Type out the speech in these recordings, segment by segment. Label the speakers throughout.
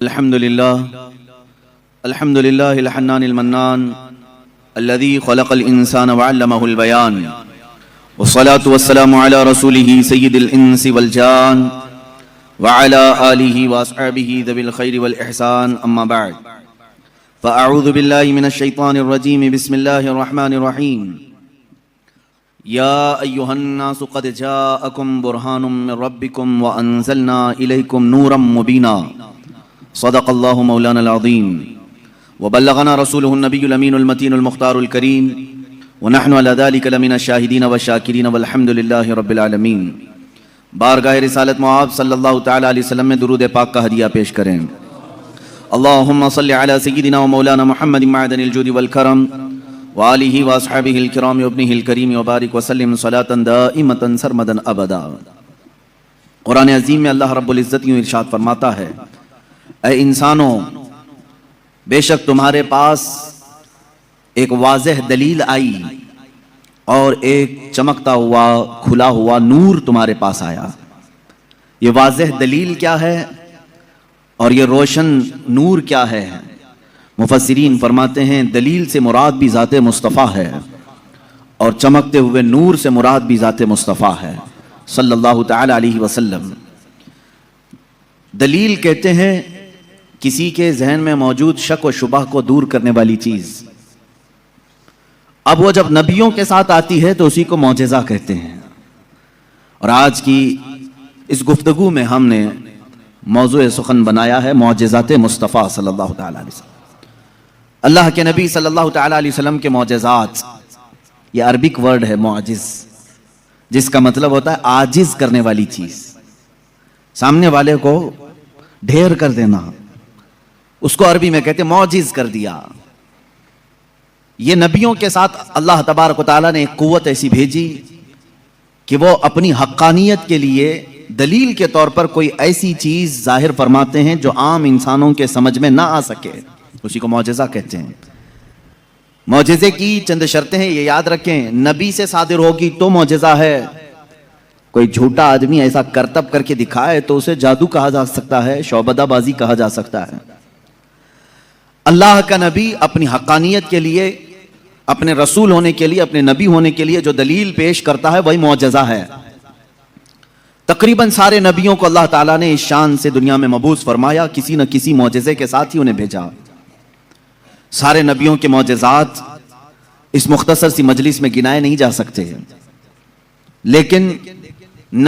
Speaker 1: الحمد لله الحنان المنان الذي خلق الإنسان وعلمه البيان والصلاة والسلام على رسوله سيد الإنس والجان وعلى آله وأصحابه ذوي الخير والإحسان أما بعد فأعوذ بالله من الشيطان الرجيم بسم الله الرحمن الرحيم يا أيها الناس قد جاءكم برهان من ربكم وأنزلنا إليكم نورا مبينا صدق الله مولانا العظيم وبلغنا رسوله النبي الأمين المتين المختار الكريم ونحن على ذلك لمن الشاهدين والشاكرين والحمد لله رب العالمين. بارگاہ رسالت معاب صلی اللہ تعالی علیہ وسلم میں درود پاک کا ہدیہ پیش کریں. اللہم صلی علی سیدنا و مولانا محمد معدن الجود والکرم وآلہ واصحابہ الکرام وابنہ الکریم وبارک وسلم صلاة دائمة سرمدا ابدا. قرآن عظیم میں اللہ رب العزت یوں ارشاد فرماتا ہے: اے انسانوں، بے شک تمہارے پاس ایک واضح دلیل آئی اور ایک چمکتا ہوا کھلا ہوا نور تمہارے پاس آیا. یہ واضح دلیل کیا ہے اور یہ روشن نور کیا ہے؟ مفسرین فرماتے ہیں دلیل سے مراد بھی ذات مصطفیٰ ہے اور چمکتے ہوئے نور سے مراد بھی ذات مصطفیٰ ہے صلی اللہ تعالی علیہ وسلم. دلیل کہتے ہیں کسی کے ذہن میں موجود شک و شبہ کو دور کرنے والی چیز. اب وہ جب نبیوں کے ساتھ آتی ہے تو اسی کو معجزہ کہتے ہیں. اور آج کی اس گفتگو میں ہم نے موضوع سخن بنایا ہے معجزات مصطفیٰ صلی اللہ تعالی علیہ وسلم. اللہ کے نبی صلی اللہ تعالی علیہ وسلم کے معجزات، یہ عربک ورڈ ہے معجز، جس کا مطلب ہوتا ہے عاجز کرنے والی چیز، سامنے والے کو ڈھیر کر دینا. اس کو عربی میں کہتے ہیں معجز کر دیا. یہ نبیوں کے ساتھ اللہ تبارک و تعالیٰ نے ایک قوت ایسی بھیجی کہ وہ اپنی حقانیت کے لیے دلیل کے طور پر کوئی ایسی چیز ظاہر فرماتے ہیں جو عام انسانوں کے سمجھ میں نہ آ سکے. اسی کو معجزہ کہتے ہیں. معجزے کی چند شرطیں ہیں، یہ یاد رکھیں. نبی سے صادر ہوگی تو معجزہ ہے. کوئی جھوٹا آدمی ایسا کرتب کر کے دکھائے تو اسے جادو کہا جا سکتا ہے، شعبدہ بازی کہا جا سکتا ہے. اللہ کا نبی اپنی حقانیت کے لیے، اپنے رسول ہونے کے لیے، اپنے نبی ہونے کے لیے جو دلیل پیش کرتا ہے وہی معجزہ ہے. تقریباً سارے نبیوں کو اللہ تعالیٰ نے اس شان سے دنیا میں مبعوث فرمایا، کسی نہ کسی معجزے کے ساتھ ہی انہیں بھیجا. سارے نبیوں کے معجزات اس مختصر سی مجلس میں گنائے نہیں جا سکتے. لیکن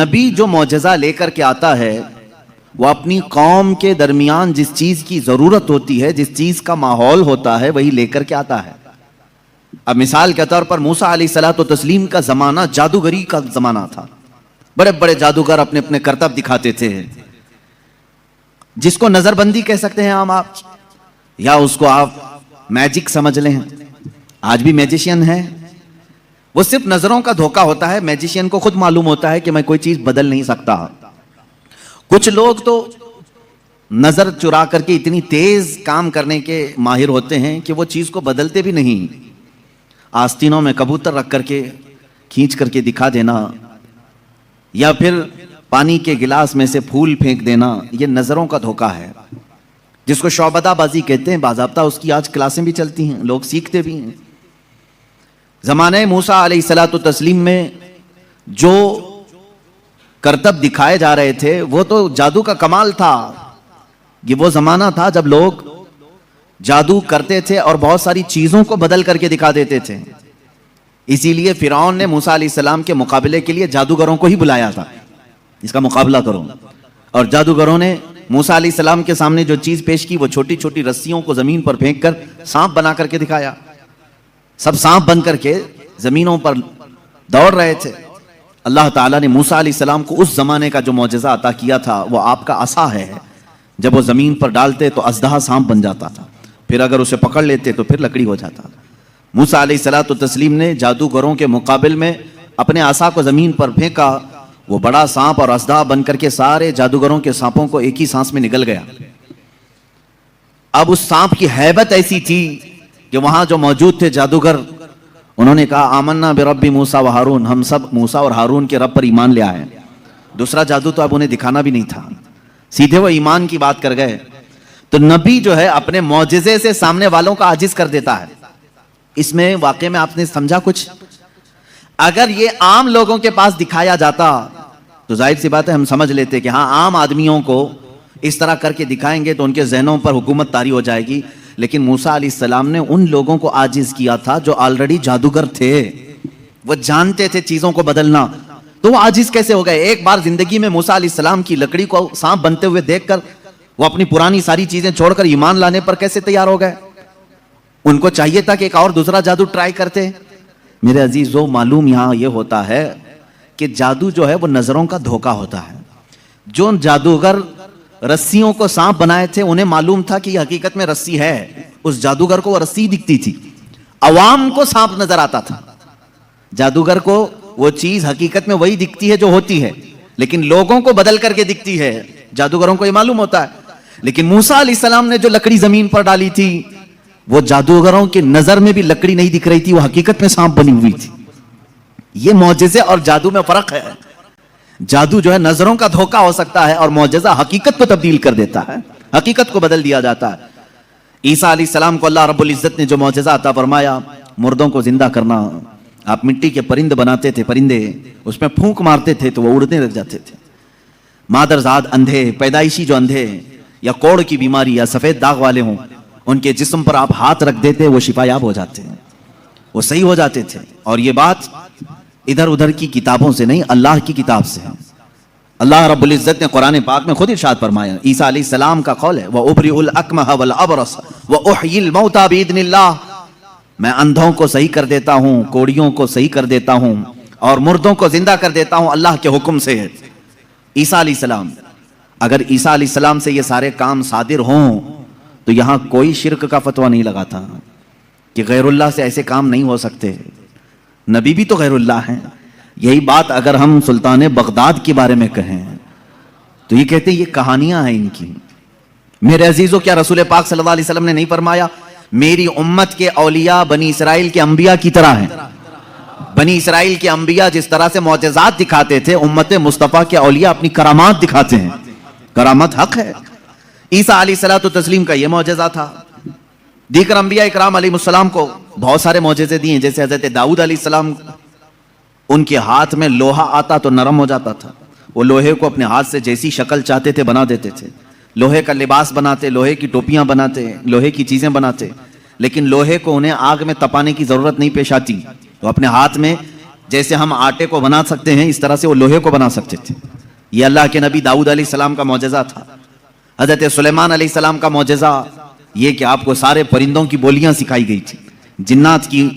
Speaker 1: نبی جو معجزہ لے کر کے آتا ہے وہ اپنی قوم کے درمیان جس چیز کی ضرورت ہوتی ہے، جس چیز کا ماحول ہوتا ہے، وہی لے کر کے آتا ہے. اب مثال کے طور پر موسیٰ علیہ الصلوۃ والتسلیم کا زمانہ جادوگری کا زمانہ تھا. بڑے بڑے جادوگر اپنے اپنے کرتب دکھاتے تھے، جس کو نظر بندی کہہ سکتے ہیں عام آپ، یا اس کو آپ میجک سمجھ لیں. آج بھی میجیشین ہے، وہ صرف نظروں کا دھوکہ ہوتا ہے. میجیشین کو خود معلوم ہوتا ہے کہ میں کوئی چیز بدل نہیں سکتا. کچھ لوگ تو نظر چرا کر کے اتنی تیز کام کرنے کے ماہر ہوتے ہیں کہ وہ چیز کو بدلتے بھی نہیں. آستینوں میں کبوتر رکھ کر کے کھینچ کر کے دکھا دینا، یا پھر پانی کے گلاس میں سے پھول پھینک دینا، یہ نظروں کا دھوکہ ہے، جس کو شعبدہ بازی کہتے ہیں. باضابطہ اس کی آج کلاسیں بھی چلتی ہیں، لوگ سیکھتے بھی ہیں. زمانہ موسیٰ علیہ الصلوۃ والتسلیم میں جو کرتب دکھائے جا رہے تھے وہ تو جادو کا کمال تھا. یہ وہ زمانہ تھا جب لوگ جادو کرتے تھے اور بہت ساری چیزوں کو بدل کر کے دکھا دیتے تھے. اسی لیے فرعون نے موسیٰ علیہ السلام کے مقابلے کے لیے جادوگروں کو ہی بلایا تھا، اس کا مقابلہ کرو. اور جادوگروں نے موسیٰ علیہ السلام کے سامنے جو چیز پیش کی وہ چھوٹی چھوٹی رسیوں کو زمین پر پھینک کر سانپ بنا کر کے دکھایا. سب سانپ بن کر کے زمینوں پر دوڑ رہے تھے. اللہ تعالیٰ نے موسیٰ علیہ السلام کو اس زمانے کا جو معجزہ عطا کیا تھا وہ آپ کا عصا ہے. جب وہ زمین پر ڈالتے تو اژدہا سانپ بن جاتا تھا، پھر اگر اسے پکڑ لیتے تو پھر لکڑی ہو جاتا. موسیٰ علیہ الصلوۃ والتسلیم نے جادوگروں کے مقابل میں اپنے عصا کو زمین پر پھینکا، وہ بڑا سانپ اور اژدہا بن کر کے سارے جادوگروں کے سانپوں کو ایک ہی سانس میں نگل گیا. اب اس سانپ کی ہیبت ایسی تھی کہ وہاں جو موجود تھے جادوگر، انہوں نے کہا آمنا برب موسیٰ و ہارون، ہم سب موسیٰ اور ہارون کے رب پر ایمان لے آئے. دوسرا جادو تو اب انہیں دکھانا بھی نہیں تھا، سیدھے وہ ایمان کی بات کر گئے. تو نبی جو ہے اپنے معجزے سے سامنے والوں کا عاجز کر دیتا ہے. اس میں واقعے میں آپ نے سمجھا کچھ؟ اگر یہ عام لوگوں کے پاس دکھایا جاتا تو ظاہر سی بات ہے ہم سمجھ لیتے کہ ہاں عام آدمیوں کو اس طرح کر کے دکھائیں گے تو ان کے ذہنوں پر حکومت طاری ہو جائے گی. لیکن موسیٰ علیہ السلام نے ان لوگوں کو عاجز کیا تھا جو آلریڈی جادوگر تھے, وہ جانتے تھے چیزوں کو بدلنا. تو وہ عاجز کیسے ہو گئے؟ ایک بار زندگی میں موسیٰ علیہ السلام کی لکڑی کو سانپ بنتے ہوئے دیکھ کر وہ اپنی پرانی ساری چیزیں چھوڑ کر ایمان لانے پر کیسے تیار ہو گئے؟ ان کو چاہیے تھا کہ ایک اور دوسرا جادو ٹرائی کرتے. میرے عزیزو, معلوم یہاں یہ ہوتا ہے کہ جادو جو ہے وہ نظروں کا دھوکہ ہوتا ہے. جو جادوگر رسیوں کو سانپ بنائے تھے انہیں معلوم تھا کہ یہ حقیقت میں رسی ہے. اس جادوگر کو وہ رسی دکھتی تھی, عوام کو سانپ نظر آتا تھا. جادوگر کو وہ چیز حقیقت میں وہی دکھتی ہے جو ہوتی ہے, لیکن لوگوں کو بدل کر کے دکھتی ہے. جادوگروں کو یہ معلوم ہوتا ہے. لیکن موسیٰ علیہ السلام نے جو لکڑی زمین پر ڈالی تھی وہ جادوگروں کی نظر میں بھی لکڑی نہیں دکھ رہی تھی, وہ حقیقت میں سانپ بنی ہوئی تھی. یہ معجزے اور جادو میں فرق ہے. جادو جو ہے نظروں کا دھوکہ ہو سکتا ہے اور معجزہ حقیقت کو تبدیل کر دیتا ہے, حقیقت کو بدل دیا جاتا ہے. عیسیٰ علیہ السلام کو اللہ رب العزت نے جو معجزہ عطا فرمایا, مردوں کو زندہ کرنا. آپ مٹی کے پرند بناتے تھے, پرندے اس میں پھونک مارتے تھے تو وہ اڑنے لگ جاتے تھے. مادرزاد اندھے, پیدائشی جو اندھے یا کوڑ کی بیماری یا سفید داغ والے ہوں, ان کے جسم پر آپ ہاتھ رکھ دیتے, وہ شفا یاب ہو جاتے ہیں, وہ صحیح ہو جاتے تھے. اور یہ بات ادھر ادھر کی کتابوں سے نہیں, اللہ کی کتاب سے ہے. اللہ رب العزت نے قرآن پاک میں خود ارشاد فرمایا, عیسیٰ علیہ السلام کا قول ہے, وَأُبْرِئُ الْأَكْمَحَ وَالْأَبْرَصَ وَأُحْيِي الْمَوْتَى بِإِذْنِ اللَّهِ, میں اندھوں کو صحیح کر دیتا ہوں, کوڑیوں کو صحیح کر دیتا ہوں, اور مردوں کو زندہ کر دیتا ہوں اللہ کے حکم سے. عیسیٰ علیہ السلام, اگر عیسیٰ علیہ السلام سے یہ سارے کام صادر ہوں تو یہاں کوئی شرک کا فتویٰ نہیں لگاتا کہ غیر اللہ سے ایسے کام نہیں ہو سکتے. نبی بھی تو غیر اللہ ہیں. یہی بات اگر ہم سلطان بغداد کے بارے میں کہیں تو یہ کہتے ہیں یہ کہانیاں ہیں ان کی. میرے عزیزو, کیا رسول پاک صلی اللہ علیہ وسلم نے نہیں فرمایا میری امت کے اولیاء بنی اسرائیل کے انبیاء کی طرح ہیں؟ بنی اسرائیل کے انبیاء جس طرح سے معجزات دکھاتے تھے, امت مصطفیٰ کے اولیاء اپنی کرامات دکھاتے ہیں. کرامت حق ہے. عیسیٰ علیہ الصلوۃ والتسلیم کا یہ معجزہ تھا. دیگر انبیاء اکرام علیہ السلام کو بہت سارے معجزے دیے, جیسے حضرت داؤد علیہ السلام, ان کے ہاتھ میں لوہا آتا تو نرم ہو جاتا تھا. وہ لوہے کو اپنے ہاتھ سے جیسی شکل چاہتے تھے بنا دیتے تھے. لوہے کا لباس بناتے, لوہے کی ٹوپیاں بناتے, لوہے کی چیزیں بناتے, لیکن لوہے کو انہیں آگ میں تپانے کی ضرورت نہیں پیش آتی. وہ اپنے ہاتھ میں جیسے ہم آٹے کو بنا سکتے ہیں اس طرح سے وہ لوہے کو بنا سکتے تھے. یہ اللہ کے نبی داؤد علیہ السلام کا معجزہ تھا. حضرت سلیمان علیہ السلام کا معجزہ یہ کہ آپ کو سارے پرندوں کی بولیاں سکھائی گئی تھی, جنات کی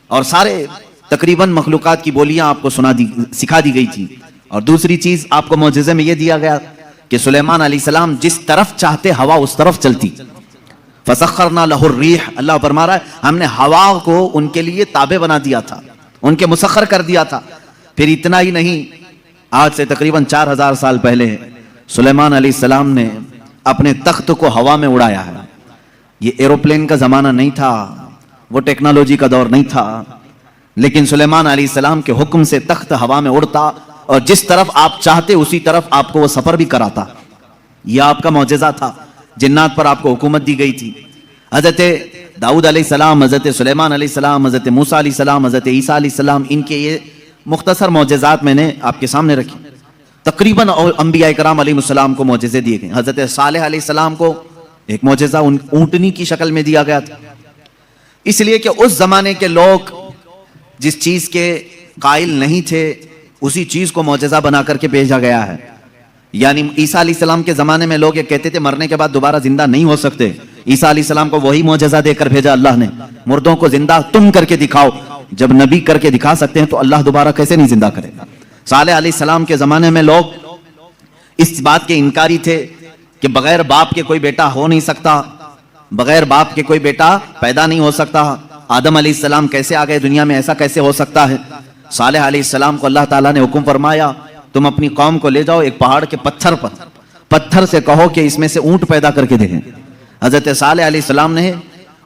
Speaker 1: اور سارے تقریباً مخلوقات کی بولیاں آپ کو سکھا دی گئی تھی. اور دوسری چیز آپ کو معجزے میں یہ دیا گیا کہ سلیمان علیہ السلام جس طرف چاہتے ہوا اس طرف چلتی. فسخرنا لہ الریح, اللہ فرما رہا ہے ہم نے ہوا کو ان کے لیے تابع بنا دیا تھا, ان کے مسخر کر دیا تھا. پھر اتنا ہی نہیں, آج سے تقریباً 4000 سال پہلے سلیمان علیہ السلام نے اپنے تخت کو ہوا میں اڑایا ہے. یہ ایروپلین کا زمانہ نہیں تھا, وہ ٹیکنالوجی کا دور نہیں تھا, لیکن سلیمان علیہ السلام کے حکم سے تخت ہوا میں اڑتا اور جس طرف آپ چاہتے اسی طرف آپ کو وہ سفر بھی کراتا. یہ آپ کا معجزہ تھا. جنات پر آپ کو حکومت دی گئی تھی. حضرت داؤد علیہ السلام, حضرت سلیمان علیہ السلام, حضرت موسیٰ علیہ السلام, حضرت عیسیٰ علیہ السلام, ان کے یہ مختصر معجزات میں نے آپ کے سامنے رکھی. تقریباً انبیاء کرام علیہ السلام کو معجزے دیے گئے. حضرت صالح علیہ السلام کو ایک معجزہ اونٹنی کی شکل میں دیا گیا تھا, اس لیے کہ اس زمانے کے لوگ جس چیز کے قائل نہیں تھے اسی چیز کو معجزہ بنا کر کے بھیجا گیا ہے. یعنی عیسیٰ علیہ السلام کے زمانے میں لوگ یہ کہتے تھے مرنے کے بعد دوبارہ زندہ نہیں ہو سکتے. عیسیٰ علیہ السلام کو وہی معجزہ دے کر بھیجا اللہ نے, مردوں کو زندہ تم کر کے دکھاؤ. جب نبی کر کے دکھا سکتے ہیں تو اللہ دوبارہ کیسے نہیں زندہ کرے گا. صالح علیہ السلام کے زمانے میں لوگ اس بات کے انکاری تھے کہ بغیر باپ کے کوئی بیٹا ہو نہیں سکتا, بغیر باپ کے کوئی بیٹا پیدا نہیں ہو سکتا. آدم علیہ السلام کیسے آ گئے دنیا میں, ایسا کیسے ہو سکتا ہے. صالح علیہ السلام کو اللہ تعالیٰ نے حکم فرمایا تم اپنی قوم کو لے جاؤ ایک پہاڑ کے پتھر پر, پتھر سے کہو کہ اس میں سے اونٹ پیدا کر کے دیں. حضرت صالح علیہ السلام نے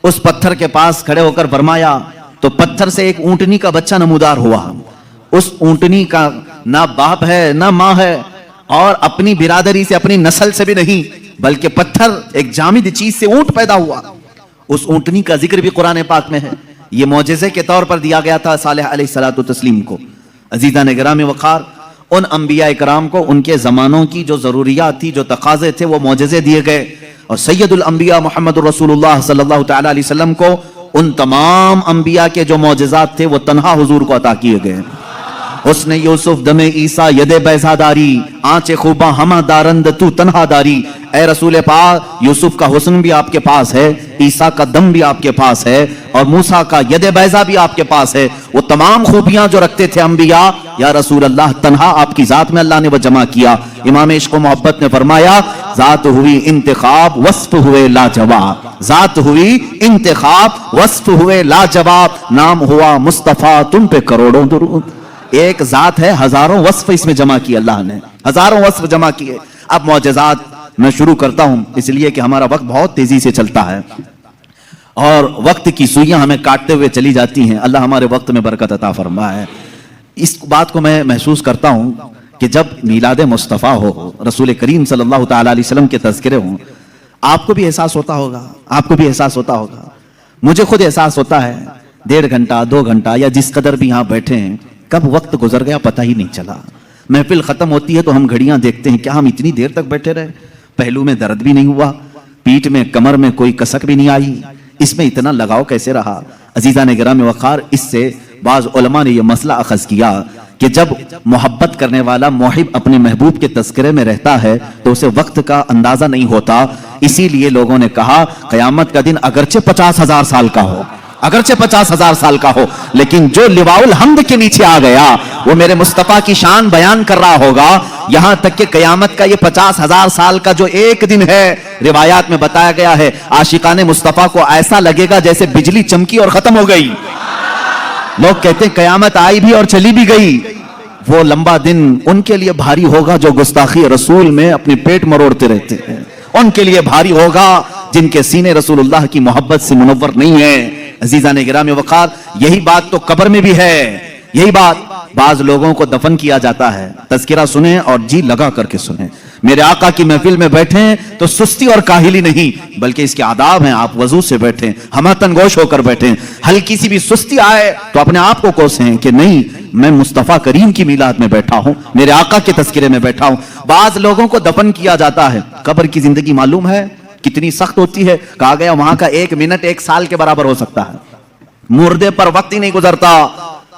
Speaker 1: اس پتھر کے پاس کھڑے ہو کر فرمایا تو پتھر سے ایک اونٹنی کا بچہ نمودار ہوا. اس اونٹنی کا نہ باپ ہے نہ ماں ہے, اور اپنی برادری سے اپنی نسل سے بھی نہیں بلکہ پتھر ایک جامد چیز سے اونٹ پیدا ہوا، اس اونٹنی کا ذکر بھی قرآن پاک میں ہے. یہ معجزے کے طور پر دیا گیا تھا صالح علیہ الصلوۃ والتسلیم کو. عزیزان گرامی وقار، ان انبیاء کرام کو ان کے زمانوں کی جو ضروریات تھی، جو تقاضے تھے، وہ معجزے دیے گئے. اور سید الانبیاء محمد رسول اللہ صلی اللہ تعالی علیہ وسلم کو ان تمام انبیاء کے جو معجزات تھے وہ تنہا حضور کو عطا کیے گئے. حسن یوسف دم عیسیٰ ید بیضا داری، آنچ خوباں ہمہ دارند تو تنہا داری. اے رسول پاک، یوسف کا حسن بھی آپ کے پاس ہے، عیسیٰ کا دم بھی آپ کے پاس ہے، اور موسیٰ کا ید بیضا بھی آپ کے پاس ہے. وہ تمام خوبیاں جو رکھتے تھے انبیاء، یا رسول اللہ تنہا آپ کی ذات میں اللہ نے وہ جمع کیا. امام عشق و محبت نے فرمایا ذات ہوئی انتخاب وصف ہوئے لاجواب، ذات ہوئی انتخاب وصف ہوئے لاجواب، نام ہوا مصطفیٰ تم پہ کروڑوں درود. ایک ذات ہے، ہزاروں وصف اس میں جمع کیے اللہ نے، ہزاروں وصف جمع کیے. اب معجزات میں شروع کرتا ہوں، اس لیے کہ ہمارا وقت بہت تیزی سے چلتا ہے اور وقت کی سوئیاں ہمیں کاٹتے ہوئے چلی جاتی ہیں. اللہ ہمارے وقت میں برکت عطا فرمائے. اس بات کو میں محسوس کرتا ہوں کہ جب میلاد مصطفیٰ ہو، رسول کریم صلی اللہ تعالی علیہ وسلم کے تذکرے ہوں، آپ کو بھی احساس ہوتا ہوگا، آپ کو بھی احساس ہوتا ہوگا، مجھے خود احساس ہوتا ہے. 1.5 گھنٹہ 2 گھنٹہ یا جس قدر بھی یہاں بیٹھے ہیں، کب وقت گزر گیا پتہ ہی نہیں چلا. محفل ختم ہوتی ہے تو ہم گھڑیاں دیکھتے ہیں، کیا ہم اتنی دیر تک بیٹھے رہے؟ پہلو میں درد بھی نہیں ہوا، پیٹھ میں کمر میں کوئی کسک بھی نہیں آئی، اس میں اتنا لگاؤ کیسے رہا؟ عزیزان گرامی وقار، اس سے بعض علماء نے یہ مسئلہ اخذ کیا کہ جب محبت کرنے والا محب اپنے محبوب کے تذکرے میں رہتا ہے تو اسے وقت کا اندازہ نہیں ہوتا. اسی لیے لوگوں نے کہا قیامت کا دن اگرچہ 50,000 سال کا ہو، اگرچہ 50,000 سال کا ہو، لیکن جو لواء الحمد کے نیچے آ گیا وہ میرے مصطفیٰ کی شان بیان کر رہا ہوگا. یہاں تک کہ قیامت کا یہ 50,000 سال کا جو ایک دن ہے، روایات میں بتایا گیا ہے عاشقان مصطفیٰ کو ایسا لگے گا جیسے بجلی چمکی اور ختم ہو گئی. لوگ کہتے ہیں قیامت آئی بھی اور چلی بھی گئی. وہ لمبا دن ان کے لیے بھاری ہوگا جو گستاخی رسول میں اپنی پیٹ مروڑتے رہتے ہیں، ان کے لیے بھاری ہوگا جن کے سینے رسول اللہ کی محبت سے منور نہیں ہیں. عزیزان گرامی وقار، یہی بات تو قبر میں بھی ہے. یہی بات، بعض لوگوں کو دفن کیا جاتا ہے، تذکرہ سنیں اور جی لگا کر کے سنیں. میرے آقا کی محفل میں بیٹھیں تو سستی اور کاہلی نہیں بلکہ اس کے آداب ہیں. آپ وضو سے بیٹھیں، ہمتن گوش ہو کر بیٹھیں. ہلکی سی بھی سستی آئے تو اپنے آپ کو کوسیں کہ نہیں، میں مصطفیٰ کریم کی میلاد میں بیٹھا ہوں، میرے آقا کے تذکرے میں بیٹھا ہوں. بعض لوگوں کو دفن کیا جاتا ہے. قبر کی زندگی معلوم ہے کتنی سخت ہوتی ہے. کہا گیا وہاں کا 1 منٹ 1 سال کے برابر ہو سکتا ہے. مردے پر وقت ہی نہیں گزرتا،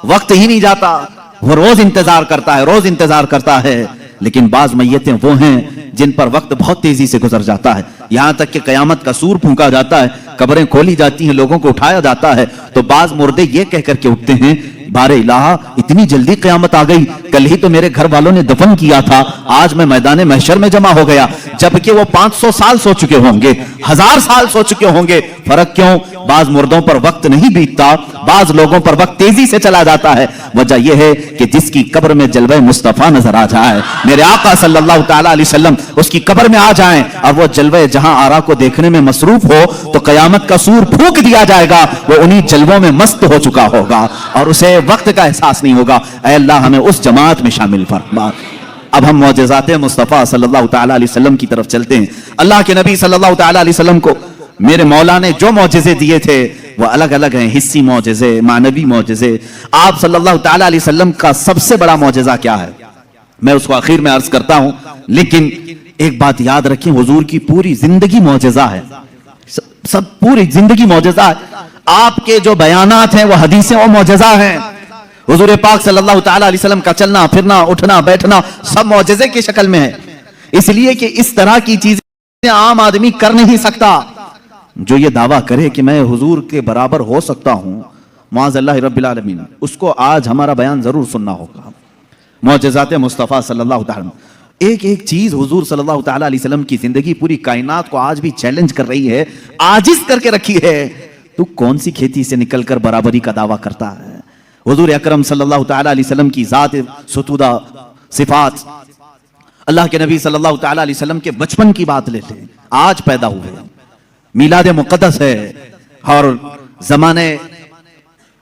Speaker 1: وقت ہی نہیں جاتا، وہ روز انتظار کرتا ہے، روز انتظار کرتا ہے. لیکن بعض میتیں وہ ہیں جن پر وقت بہت تیزی سے گزر جاتا ہے. یہاں تک کہ قیامت کا سور پھونکا جاتا ہے، قبریں کھولی جاتی ہیں، لوگوں کو اٹھایا جاتا ہے تو بعض مردے یہ کہہ کر کے اٹھتے ہیں بار الہ اتنی جلدی قیامت آ گئی، کل ہی تو میرے گھر والوں نے دفن کیا تھا، آج میں میدان محشر میں جمع ہو گیا. جبکہ وہ 500 سال سو چکے ہوں گے، 1000 سال سو چکے ہوں گے. فرق کیوں؟ بعض مردوں پر وقت نہیں بیتتا، بعض لوگوں پر وقت تیزی سے چلا جاتا ہے. وجہ یہ ہے کہ جس کی قبر میں جلوہ مصطفیٰ نظر آ جائے، میرے آقا صلی اللہ تعالی علیہ وسلم اس کی قبر میں آ جائیں اور وہ جلوہ جہاں آرا کو دیکھنے میں مصروف ہو تو قیامت کا سور پھونک دیا جائے گا، وہ انہی جلووں میں مست ہو چکا ہوگا اور اسے وقت کا احساس نہیں ہوگا. اے اللہ ہمیں اس جماعت میں شامل فرما. اب ہم معجزات مصطفیٰ صلی اللہ تعالی علیہ وسلم کی طرف چلتے ہیں. اللہ کے نبی صلی اللہ تعالی علیہ وسلم کو میرے مولا نے جو معجزے دیے تھے وہ الگ الگ ہیں، حسی معجزے، معنوی معجزے. آپ صلی اللہ تعالی علیہ وسلم کا سب سے بڑا معجزہ کیا ہے میں اس کو آخر میں عرض کرتا ہوں، لیکن ایک بات یاد رکھیں، حضور کی پوری زندگی معجزہ ہے، سب پوری زندگی معجزہ ہے. آپ کے جو بیانات ہیں وہ حدیثیں وہ معجزہ ہیں. حضور پاک صلی اللہ تعالی علیہ وسلم کا چلنا پھرنا اٹھنا بیٹھنا سب معجزے کی شکل میں ہے. اس لیے کہ اس طرح کی چیزیں عام آدمی کر نہیں سکتا. جو یہ دعویٰ کرے کہ میں حضور کے برابر ہو سکتا ہوں، معاذ اللہ رب العالمین، اس کو آج ہمارا بیان ضرور سننا ہوگا. معجزات مصطفیٰ صلی اللہ تعالی، ایک ایک چیز حضور صلی اللہ تعالی علیہ وسلم کی زندگی پوری کائنات کو آج بھی چیلنج کر رہی ہے، عاجز کر کے رکھی ہے. تو کون سی کھیتی سے نکل کر برابری کا دعویٰ کرتا ہے؟ حضور اکرم صلی اللہ تعالی علیہ وسلم کی ذات ستودہ صفات، اللہ کے نبی صلی اللہ تعالی علیہ وسلم کے بچپن کی بات لیتے ہیں. آج پیدا ہوئے، میلاد مقدس ہے، اور زمانے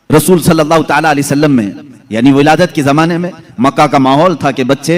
Speaker 1: رسول صلی اللہ تعالی علیہ وسلم میں یعنی ولادت کے زمانے میں مکہ کا ماحول تھا کہ بچے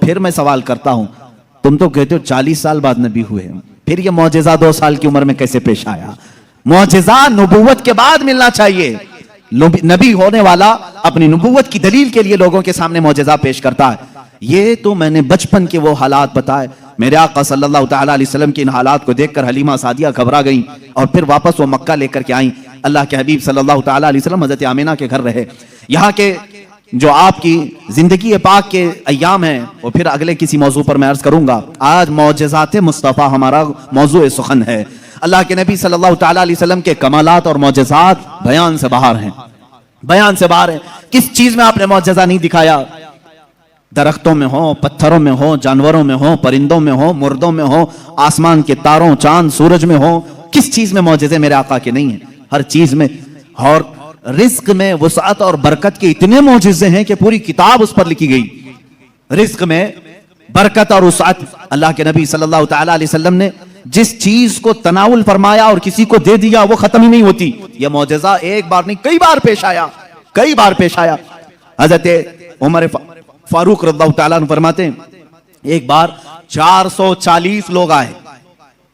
Speaker 1: پھر میں سوال کرتا ہوں, تم تو کہتے ہو 40 سال بعد نبی ہوئے, پھر یہ معجزہ 2 سال کی عمر میں کیسے پیش آیا؟ معجزہ نبوت کے بعد ملنا چاہیے. نبی ہونے والا اپنی نبوت کی دلیل کے لیے لوگوں کے سامنے معجزہ پیش کرتا ہے. یہ تو میں نے بچپن کے وہ حالات بتائے. میرے آقا صلی اللہ تعالیٰ علیہ وسلم کے ان حالات کو دیکھ کر حلیمہ سعدیہ گھبرا گئیں اور پھر واپس وہ مکہ لے کر کے آئیں. اللہ کے حبیب صلی اللہ تعالیٰ علیہ وسلم حضرت آمینہ کے گھر رہے. یہاں کے جو آپ کی زندگی پاک کے ایام ہیں وہ پھر اگلے کسی موضوع پر میں عرض کروں گا. آج معجزات مصطفیٰ ہمارا موضوع سخن ہے. اللہ کے نبی صلی اللہ تعالیٰ علیہ وسلم کے کمالات اور معجزات بیان سے باہر ہیں, بیان سے باہر ہیں. کس چیز میں آپ نے معجزہ نہیں دکھایا؟ درختوں میں ہو, پتھروں میں ہو, جانوروں میں ہو, پرندوں میں ہو, مردوں میں ہو, آسمان کے تاروں, چاند, سورج میں ہو. کس چیز میں معجزے میرے آقا کے نہیں ہیں؟ ہر چیز میں. اور رزق میں وسعت اور برکت کے اتنے معجزے ہیں کہ پوری کتاب اس پر لکھی گئی. رزق میں برکت اور وسعت, اللہ کے نبی صلی اللہ تعالیٰ علیہ وسلم نے جس چیز کو تناول فرمایا اور کسی کو دے دیا وہ ختم ہی نہیں ہوتی. یہ معجزہ ایک بار نہیں کئی بار پیش آیا, کئی بار پیش آیا. حضرت عمر فاروق رضی اللہ تعالیٰ عنہ فرماتے ہیں ایک بار 440 لوگ آئے,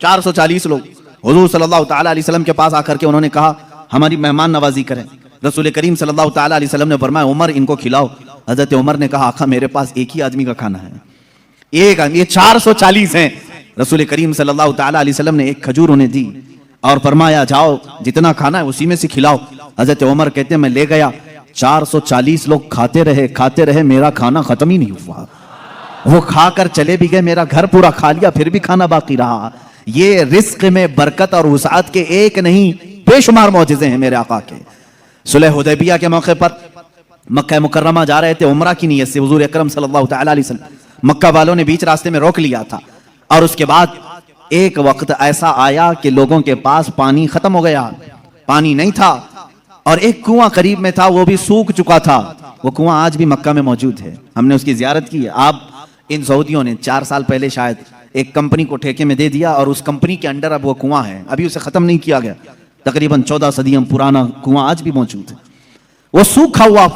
Speaker 1: 440 لوگ حضور صلی اللہ تعالیٰ علیہ وسلم کے پاس آ کر کے انہوں نے کہا ہماری مہمان نوازی کریں. رسول کریم صلی اللہ تعالیٰ علیہ وسلم نے فرمایا عمر ان کو کھلاؤ. حضرت عمر نے کہا آقا میرے پاس ایک ہی آدمی کا کھانا ہے, ایک آدمی, یہ 440 ہیں. رسول کریم صلی اللہ تعالیٰ علیہ وسلم نے ایک کھجور انہیں دی اور فرمایا جاؤ جتنا کھانا ہے اسی میں سے کھلاؤ. حضرت عمر کہتے ہیں میں لے گیا, 440 لوگ کھاتے رہے, میرا کھانا ختم ہی نہیں ہوا. وہ کھا کر چلے بھی گئے, میرا گھر پورا کھا لیا, پھر بھی کھانا باقی رہا. یہ رزق میں برکت اور وسعت کے ایک نہیں بے شمار معجزے ہیں میرے آقا کے. صلح حدیبیہ کے موقع پر مکہ مکرمہ جا رہے تھے عمرہ کی نیت سے حضور اکرم صلی اللہ تعالیٰ علیہ وسلم. مکہ والوں نے بیچ راستے میں روک لیا تھا اور اس کے بعد ایک وقت ایسا آیا کہ لوگوں کے پاس پانی ختم ہو گیا, پانی نہیں تھا اور ایک کنواں قریب میں تھا وہ بھی سوکھ چکا تھا. وہ کنواں آج بھی مکہ میں موجود ہے, ہم نے اس کی زیارت کی ہے. آپ ان سعودیوں نے 4 سال پہلے شاید ایک کمپنی کو ٹھیکے میں دے دیا اور اس کمپنی کے انڈر اب وہ کنواں ہے, ابھی اسے ختم نہیں کیا گیا. تقریباً 14 صدیوں پرانا کنواں آج بھی موجود ہے. وہ سوکھا ہوا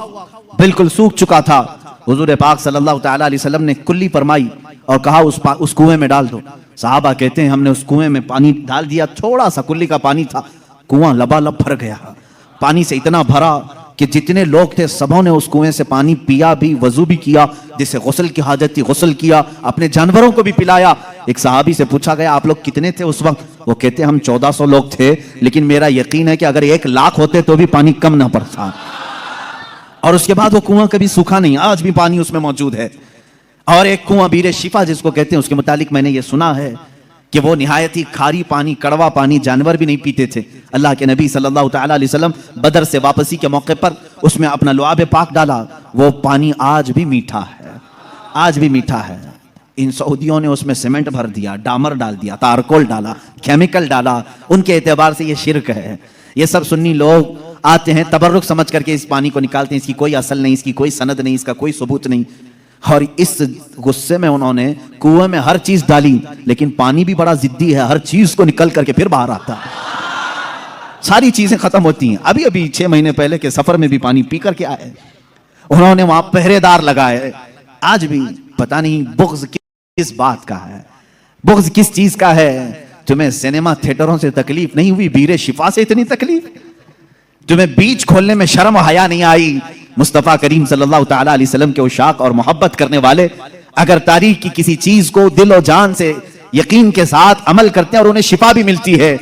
Speaker 1: بالکل سوکھ چکا تھا. حضور پاک صلی اللہ تعالیٰ علیہ وسلم نے کلی فرمائی اور کہا اس کنویں میں ڈال دو. صحابہ کہتے ہیں ہم نے اس کنویں میں پانی ڈال دیا, تھوڑا سا کلی کا پانی تھا, کنواں لبالب بھر گیا. پانی سے اتنا بھرا کہ جتنے لوگ تھے سبوں نے اس کنویں سے پانی پیا بھی, وضو بھی کیا, جسے غسل کی حاجت تھی غسل کیا, اپنے جانوروں کو بھی پلایا. ایک صحابی سے پوچھا گیا آپ لوگ کتنے تھے اس وقت؟ وہ کہتے ہم 1400 لوگ تھے, لیکن میرا یقین ہے کہ اگر 1 لاکھ ہوتے تو بھی پانی کم نہ پڑتا. اور اس کے بعد وہ کنواں کبھی سوکھا نہیں, آج بھی پانی اس میں موجود ہے. اور ایک کنواں بیر شفا جس کو کہتے ہیں, اس کے متعلق میں نے یہ سنا ہے کہ وہ نہایت ہی کھاری پانی, کڑوا پانی, جانور بھی نہیں پیتے تھے. اللہ کے نبی صلی اللہ تعالیٰ علیہ وسلم بدر سے واپسی کے موقع پر اس میں اپنا لعاب پاک ڈالا, وہ پانی آج بھی میٹھا ہے, آج بھی میٹھا ہے. ان سعودیوں نے اس میں سیمنٹ بھر دیا, ڈامر ڈال دیا, تارکول ڈالا, کیمیکل ڈالا. ان کے اعتبار سے یہ شرک ہے. یہ سب سنی لوگ آتے ہیں تبرک سمجھ کر کے اس پانی کو نکالتے ہیں, اس کی کوئی اصل نہیں, اس کی کوئی سند نہیں, اس کا کوئی ثبوت نہیں. اور اس غصے میں انہوں نے کنویں میں ہر چیز ڈالی, لیکن پانی بھی بڑا ضدی ہے, ہر چیز کو نکل کر کے پھر باہر آتا ہے, ساری چیزیں ختم ہوتی ہیں. ابھی 6 مہینے پہلے کے سفر میں بھی پانی پی کر کے آئے. انہوں نے وہاں پہرے دار لگائے. آج بھی پتہ نہیں بغض کس بات کا ہے, بغض کس چیز کا ہے. تمہیں سینما تھیٹروں سے تکلیف نہیں ہوئی, بیر شفا سے اتنی تکلیف. تمہیں بیچ کھولنے میں شرم و حیا نہیں آئی. مصطفیٰ کریم صلی اللہ تعالیٰ علیہ وسلم کے عشاق اور محبت کرنے والے اگر تاریخ کی کسی چیز کو دل و جان سے یقین کے ساتھ عمل کرتے ہیں اور انہیں شفا بھی ملتی ہے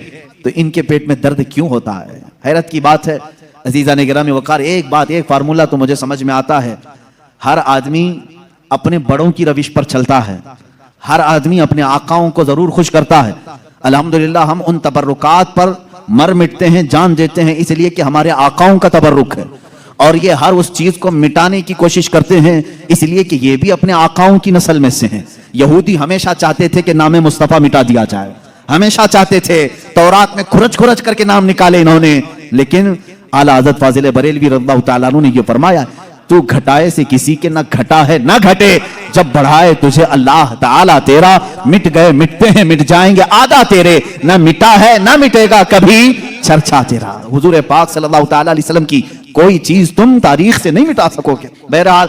Speaker 1: تو ان کے پیٹ میں درد کیوں ہوتا ہے؟ حیرت کی بات ہے. عزیزان گرامی وقار, ایک بات, ایک فارمولہ تو مجھے سمجھ میں آتا ہے, ہر آدمی اپنے بڑوں کی روش پر چلتا ہے, ہر آدمی اپنے آقاؤں کو ضرور خوش کرتا ہے. الحمدللہ ہم ان تبرکات پر مر مٹتے ہیں, جان دیتے ہیں, اس لیے کہ ہمارے آقاؤں کا تبرک ہے. اور یہ ہر اس چیز کو مٹانے کی کوشش کرتے ہیں اس لیے کہ یہ بھی اپنے آقاؤں کی نسل میں سے ہیں. یہودی ہمیشہ چاہتے تھے کہ نام مصطفیٰ مٹا دیا جائے, ہمیشہ چاہتے تھے. تورات میں کھرچ کھرچ کر کے نام نکالے انہوں نے, لیکن اعلیٰ حضرت فاضل بریلوی رضی اللہ تعالیٰ عنہ نے یہ فرمایا تو گھٹائے سے کسی کے نہ گھٹا ہے نہ گھٹے, جب بڑھائے تجھے اللہ تعالیٰ تیرا, مٹ گئے مٹتے ہیں مٹ جائیں گے آدھا تیرے, نہ مٹا ہے نہ مٹے گا کبھی چرچا تیرا. حضور پاک صلی اللہ تعالیٰ علیہ وسلم کی کوئی چیز تم تاریخ سے نہیں مٹا سکو گے. بہرحال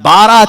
Speaker 1: 12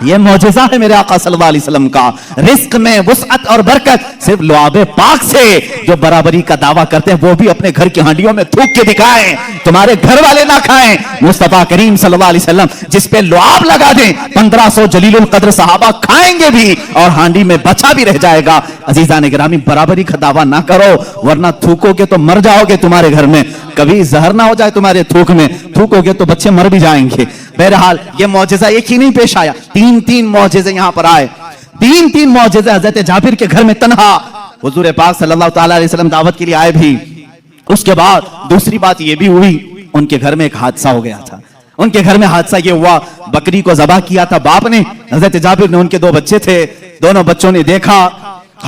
Speaker 1: یہ معجزہ ہے میرے آقا صلی اللہ علیہ وسلم کا. رزق میں وسعت اور برکت صرف لعاب پاک سے. جو برابری کا دعویٰ کرتے ہیں وہ بھی اپنے گھر کی ہانڈیوں میں تھوک کے دکھائیں, تمہارے گھر والے نہ کھائیں. مصطفیٰ کریم صلی اللہ علیہ وسلم جس پہ لعاب لگا دیں 1500 جلیل القدر صحابہ کھائیں گے بھی اور ہانڈی میں بچا بھی رہ جائے گا. عزیزان گرامی, برابری کا دعویٰ نہ کرو ورنہ تھوکو گے تو مر جاؤ گے تمہارے گھر میں. کبھی زہر نہ ہو جائے تمہارے تھوک میں, تھوکو گے تو بچے مر بھی جائیں گے. بہرحال یہ معجزہ ایک ہی نہیں پیش آیا, تین معجزے یہاں پر آئے. تین معجزے حضرت جابر کے گھر میں تنہا. حضور پاک صلی اللہ تعالی علیہ وسلم دعوت کے لیے آئے بھی. اس کے بعد دوسری بات یہ بھی ہوئی, ان کے گھر میں ایک حادثہ ہو گیا تھا. ان کے گھر میں حادثہ یہ ہوا, بکری کو ذبح کیا تھا باپ نے. حضرت جابر نے, ان کے 2 بچے تھے, دونوں بچوں نے دیکھا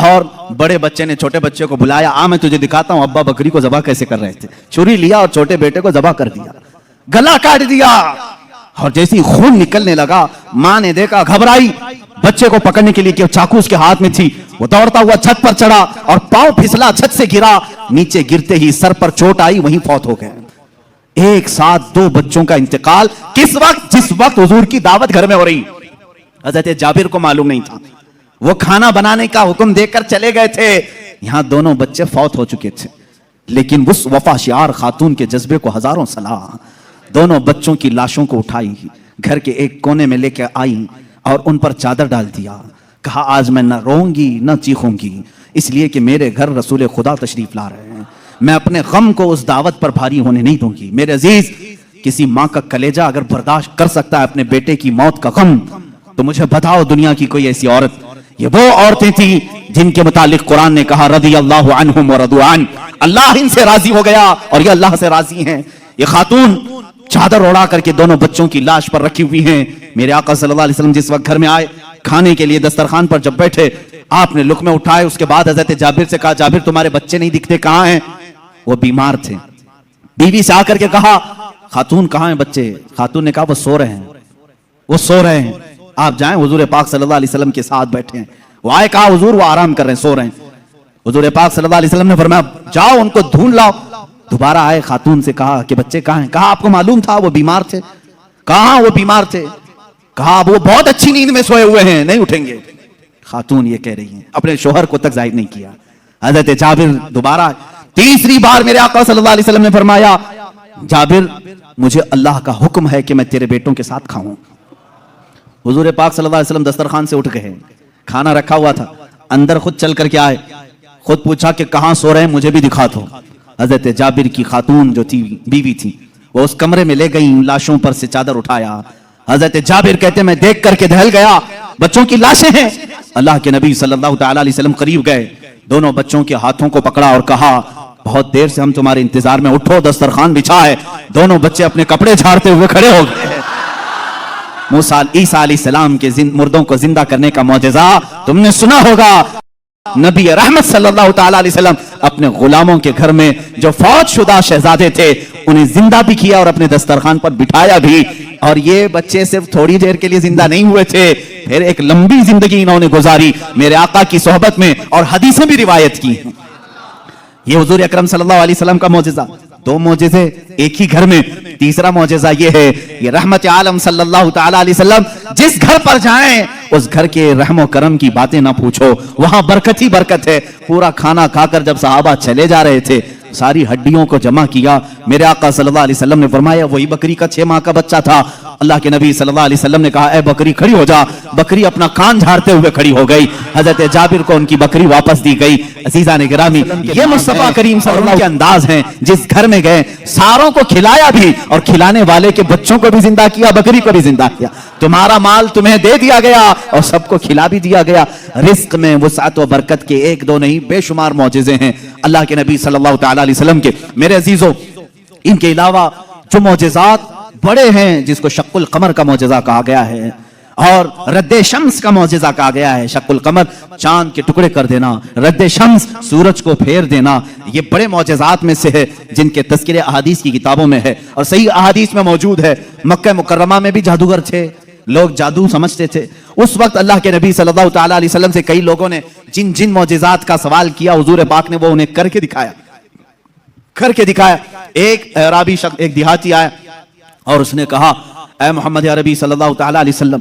Speaker 1: اور بڑے بچے نے چھوٹے بچے کو بلایا, میں تجھے دکھاتا ہوں ابا بکری کو ذبح کیسے کر رہے تھے. چھری لیا اور چھوٹے بیٹے کو ذبح کر دیا, گلا کاٹ دیا. اور جیسے ہی خون نکلنے لگا ماں نے دیکھا, گھبرائی. بچے کو پکڑنے کے لیے کہ چاقو اس کے ہاتھ میں تھی, وہ دوڑتا ہوا چھت پر چڑھا اور پاؤں پھسلا, چھت سے گرا. نیچے گرتے ہی سر پر چوٹ آئی, وہیں فوت ہو گئے. ایک ساتھ 2 بچوں کا انتقال. کس وقت؟ جس وقت حضور کی دعوت گھر میں ہو رہی. حضرت جابر کو معلوم نہیں تھا, وہ کھانا بنانے کا حکم دے کر چلے گئے تھے. یہاں دونوں بچے فوت ہو چکے تھے, لیکن اس وفا شعار خاتون کے جذبے کو ہزاروں سلام. دونوں بچوں کی لاشوں کو اٹھائی, گھر کے ایک کونے میں لے کے آئی اور ان پر چادر ڈال دیا. کہا آج میں نہ روؤں گی نہ چیخوں گی, اس لیے کہ میرے گھر رسول خدا تشریف لا رہے ہیں. میں اپنے غم کو اس دعوت پر بھاری ہونے نہیں دوں گی. میرے عزیز, کسی ماں کا کلیجہ اگر برداشت کر سکتا ہے اپنے بیٹے کی موت کا غم, تو مجھے بتاؤ دنیا کی کوئی ایسی عورت. یہ وہ عورتیں تھیں جن کے متعلق قرآن نے کہا رضی اللہ عنہم ورضوا عنہ, اللہ ان سے راضی ہو گیا اور یہ اللہ سے راضی ہیں. یہ خاتون چادر اڑا کر کے دونوں بچوں کی لاش پر رکھی ہوئی ہیں. میرے آقا صلی اللہ علیہ وسلم جس وقت گھر میں آئے, کھانے کے لیے دسترخوان پر جب بیٹھے, آپ نے لقمے اٹھائے. اس کے بعد حضرت جابر سے کہا, جابر تمہارے بچے نہیں دکھتے, کہاں ہیں؟ وہ بیمار تھے. بیوی سے آ کر کے کہا, خاتون کہاں ہیں بچے؟ خاتون نے کہا وہ سو رہے ہیں, وہ سو رہے ہیں, آپ جائیں. حضور پاک صلی اللہ علیہ وسلم کے ساتھ بیٹھے ہیں. وہ آئے, کہا حضور وہ آرام کر رہے ہیں, سو رہے ہیں. حضور پاک صلی اللہ علیہ وسلم نے فرمایا جاؤ ان کو ڈھونڈ لاؤ. دوبارہ آئے, خاتون سے کہا کہ بچے کہاں ہیں؟ کہا آپ کو معلوم تھا وہ بیمار تھے. کہاں وہ بیمار تھے؟ کہا وہ بہت اچھی نیند میں سوئے ہوئے ہیں, نہیں اٹھیں گے. خاتون یہ کہہ رہی ہیں, اپنے شوہر کو تک ظاہر نہیں کیا. حضرت جابر دوبارہ, تیسری بار میرے آقا صلی اللہ علیہ وسلم نے فرمایا جابر مجھے اللہ کا حکم ہے کہ میں تیرے بیٹوں کے ساتھ کھاؤں. حضور پاک صلی اللہ علیہ وسلم دسترخوان سے اٹھ گئے, کھانا رکھا ہوا تھا, اندر خود چل کر کے آئے, خود پوچھا کہ کہاں سو رہے ہیں, مجھے بھی دکھا دو. حضرت جابر کی خاتون جو تھی, بیوی تھی, وہ اس کمرے میں لے گئیں, لاشوں پر سے چادر اٹھایا. حضرت جابر کہتے میں دیکھ کر کے دہل گیا, بچوں کی لاشیں ہیں. اللہ کے نبی صلی اللہ تعالی علیہ وسلم قریب گئے, دونوں بچوں کے ہاتھوں کو پکڑا اور کہا بہت دیر سے ہم تمہارے انتظار میں, اٹھو دسترخوان بچھا ہے. دونوں بچے اپنے کپڑے جھاڑتے ہوئے کھڑے ہو گئے. موسیٰ عیسیٰ علیہ السلام کے مردوں کو زندہ کرنے کا معجزہ تم نے سنا ہوگا. نبی رحمت صلی اللہ تعالی علیہ وسلم اپنے غلاموں کے گھر میں جو فوت شدہ شہزادے تھے انہیں زندہ بھی کیا اور اپنے دسترخوان پر بٹھایا بھی. اور یہ بچے صرف تھوڑی دیر کے لیے زندہ نہیں ہوئے تھے, پھر ایک لمبی زندگی انہوں نے گزاری میرے آقا کی صحبت میں, اور حدیثیں بھی روایت کی. یہ حضور اکرم صلی اللہ علیہ وسلم کا معجزہ. 2 معجزے ایک ہی گھر میں. تیسرا معجزہ یہ ہے, یہ رحمت عالم صلی اللہ تعالی علیہ وسلم جس گھر پر جائیں اس گھر کے رحم و کرم کی باتیں نہ پوچھو, وہاں برکت ہی برکت ہے. پورا کھانا کھا کر جب صحابہ چلے جا رہے تھے, ساری ہڈیوں کو جمع کیا. میرے آقا صلی اللہ علیہ وسلم نے فرمایا وہی بکری کا 6 ماہ کا بچہ تھا. اللہ کے نبی صلی اللہ علیہ وسلم نے کہا اے بکری کھڑی ہو جا. بکری اپنا کان جھاڑتے ہوئے کھڑی ہو گئی. حضرت جابر کو ان کی بکری واپس دی گئی. عزیزان گرامی, یہ مصطفیٰ کریم صلی اللہ علیہ وسلم کے انداز ہیں. جس گھر میں گئے ساروں کو کھلایا بھی, اور کھلانے والے کے بچوں کو بھی زندہ کیا, بکری کو بھی زندہ کیا. تمہارا مال تمہیں دے دیا گیا اور سب کو کھلا بھی دیا گیا. رزق میں وسعت و برکت کے 1-2 نہیں بے شمار معجزے ہیں اللہ کے نبی صلی اللہ تعالی علیہ وسلم کے. میرے عزیزو, ان کے علاوہ جو معجزات بڑے ہیں, جس کو شق القمر کا معجزہ کہا گیا ہے اور رد شمس کا معجزہ کہا گیا ہے. شق القمر چاند کے ٹکڑے کر دینا, رد شمس سورج کو پھیر دینا, یہ بڑے معجزات میں سے ہے جن کے تذکرے احادیث کی کتابوں میں ہے اور صحیح احادیث میں موجود ہے. مکہ مکرمہ میں بھی جادوگر تھے, لوگ جادو سمجھتے تھے. اس وقت اللہ کے نبی صلی اللہ تعالی علیہ وسلم سے کئی لوگوں نے جن معجزات کا سوال کیا, حضور پاک نے وہ انہیں کر کے دکھایا. ایک عربی شخص, ایک دیہاتی آیا اور اس نے کہا اے محمد عربی صلی اللہ تعالی علیہ وسلم,